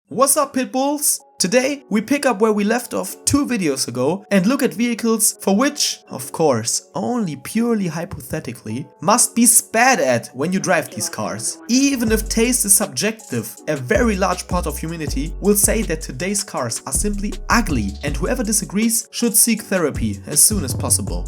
What's up, pitbulls? Today we pick up where we left off 2 videos ago and look at vehicles for which, of course, only purely hypothetically, must be spat at when you drive these cars. Even if taste is subjective, a very large part of humanity will say that today's cars are simply ugly, and whoever disagrees should seek therapy as soon as possible.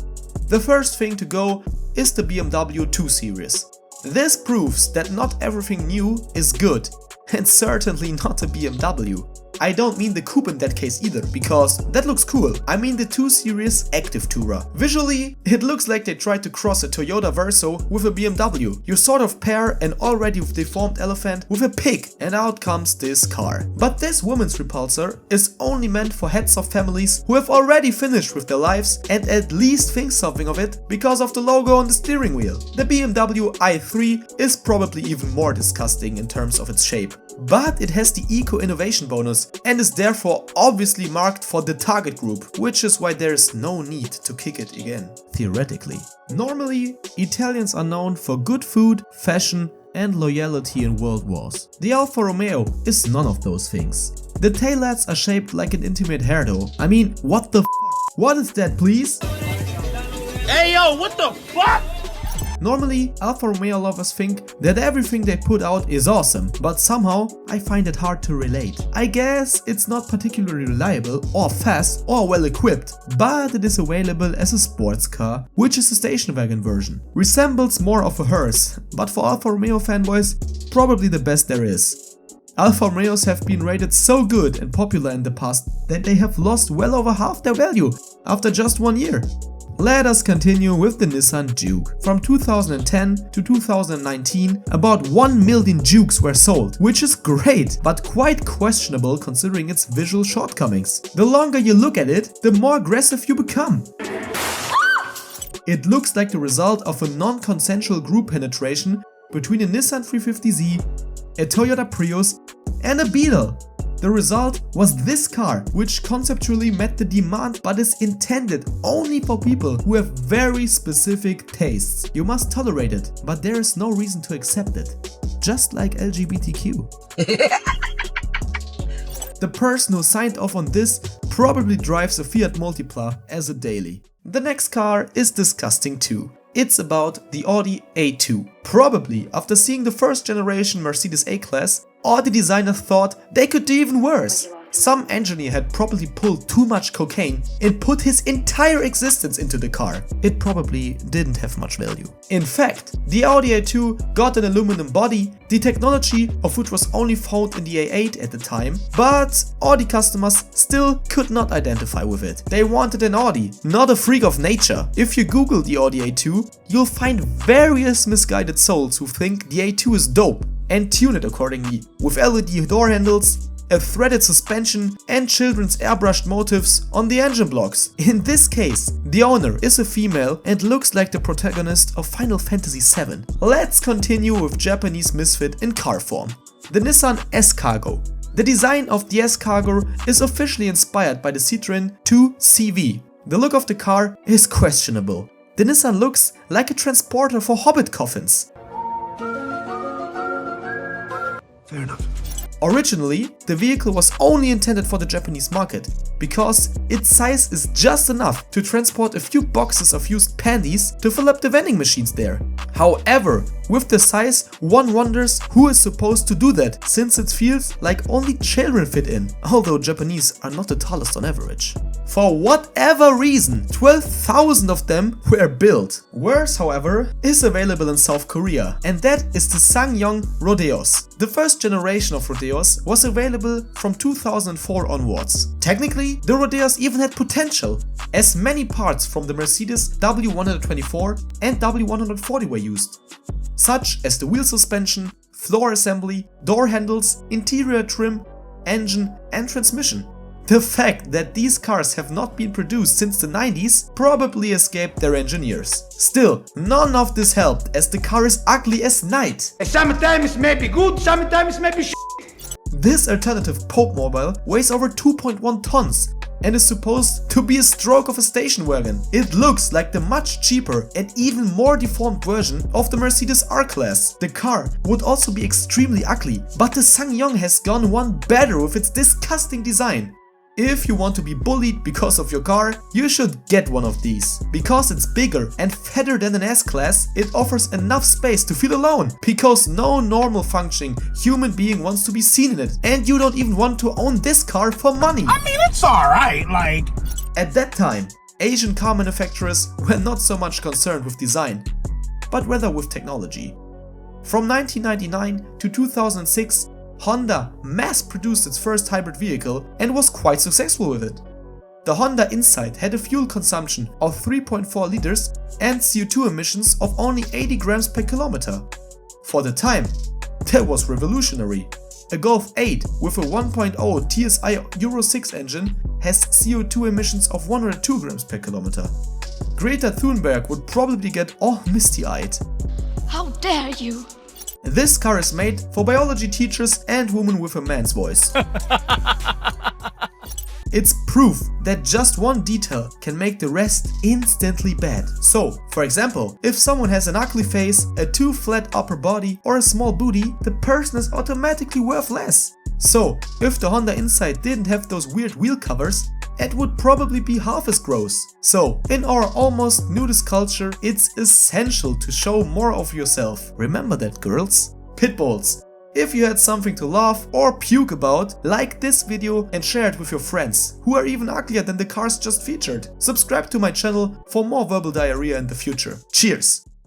The first thing to go is the BMW 2 Series. This proves that not everything new is good. And certainly not a BMW. I don't mean the coupe in that case either, because that looks cool. I mean the 2 Series Active Tourer. Visually, it looks like they tried to cross a Toyota Verso with a BMW. You sort of pair an already deformed elephant with a pig, and out comes this car. But this woman's repulsor is only meant for heads of families who have already finished with their lives and at least think something of it because of the logo on the steering wheel. The BMW i3 is probably even more disgusting in terms of its shape. But it has the eco-innovation bonus and is therefore obviously marked for the target group, which is why there is no need to kick it again, theoretically. Normally, Italians are known for good food, fashion and loyalty in world wars. The Alfa Romeo is none of those things. The taillights are shaped like an intimate hairdo. I mean, what the f***? What is that, please? Hey yo, what the fuck? Normally, Alfa Romeo lovers think that everything they put out is awesome, but somehow I find it hard to relate. I guess it's not particularly reliable or fast or well equipped, but it is available as a sports car, which is a station wagon version. Resembles more of a hearse, but for Alfa Romeo fanboys, probably the best there is. Alfa Romeos have been rated so good and popular in the past that they have lost well over half their value after just 1 year. Let us continue with the Nissan Juke. From 2010 to 2019, about 1 million Jukes were sold, which is great, but quite questionable considering its visual shortcomings. The longer you look at it, the more aggressive you become. It looks like the result of a non-consensual group penetration between a Nissan 350Z, a Toyota Prius and a Beetle. The result was this car, which conceptually met the demand but is intended only for people who have very specific tastes. You must tolerate it, but there is no reason to accept it. Just like LGBTQ. The person who signed off on this probably drives a Fiat Multipla as a daily. The next car is disgusting too. It's about the Audi A2. Probably after seeing the first generation Mercedes A-Class, Audi designer thought they could do even worse. Some engineer had probably pulled too much cocaine and put his entire existence into the car. It probably didn't have much value. In fact, the Audi A2 got an aluminum body, the technology of which was only found in the A8 at the time, but Audi customers still could not identify with it. They wanted an Audi, not a freak of nature. If you Google the Audi A2, you'll find various misguided souls who think the A2 is dope and tune it accordingly, with LED door handles, a threaded suspension and children's airbrushed motifs on the engine blocks. In this case, the owner is a female and looks like the protagonist of Final Fantasy VII. Let's continue with Japanese misfit in car form. The Nissan S-Cargo. The design of the S-Cargo is officially inspired by the Citroën 2CV. The look of the car is questionable. The Nissan looks like a transporter for hobbit coffins. Fair enough. Originally, the vehicle was only intended for the Japanese market, because its size is just enough to transport a few boxes of used panties to fill up the vending machines there. However, with the size, one wonders who is supposed to do that, since it feels like only children fit in, although Japanese are not the tallest on average. For whatever reason, 12,000 of them were built. Worse, however, is available in South Korea, and that is the SsangYong Rodius. The first generation of Rodius was available from 2004 onwards. Technically, the Rodius even had potential, as many parts from the Mercedes W124 and W140 were used, such as the wheel suspension, floor assembly, door handles, interior trim, engine and transmission. The fact that these cars have not been produced since the 90s probably escaped their engineers. Still, none of this helped, as the car is ugly as night. Sometimes it may be good, sometimes it may be shit. This alternative Pope mobile weighs over 2.1 tons and is supposed to be a stroke of a station wagon. It looks like the much cheaper and even more deformed version of the Mercedes R-Class. The car would also be extremely ugly, but the SsangYong has gone one better with its disgusting design. If you want to be bullied because of your car, you should get one of these. Because it's bigger and fatter than an S-Class, it offers enough space to feel alone. Because no normal functioning human being wants to be seen in it. And you don't even want to own this car for money. I mean, it's alright, like... At that time, Asian car manufacturers were not so much concerned with design, but rather with technology. From 1999 to 2006, Honda mass-produced its first hybrid vehicle and was quite successful with it. The Honda Insight had a fuel consumption of 3.4 liters and CO2 emissions of only 80 grams per kilometer. For the time, that was revolutionary. A Golf 8 with a 1.0 TSI Euro 6 engine has CO2 emissions of 102 grams per kilometer. Greta Thunberg would probably get all misty-eyed. How dare you! This car is made for biology teachers and women with a man's voice. It's proof that just one detail can make the rest instantly bad. So, for example, if someone has an ugly face, a too flat upper body or a small booty, the person is automatically worth less. So, if the Honda Insight didn't have those weird wheel covers, it would probably be half as gross. So, in our almost nudist culture, it's essential to show more of yourself. Remember that, girls. Pitbulls. If you had something to laugh or puke about, like this video and share it with your friends, who are even uglier than the cars just featured. Subscribe to my channel for more verbal diarrhea in the future. Cheers!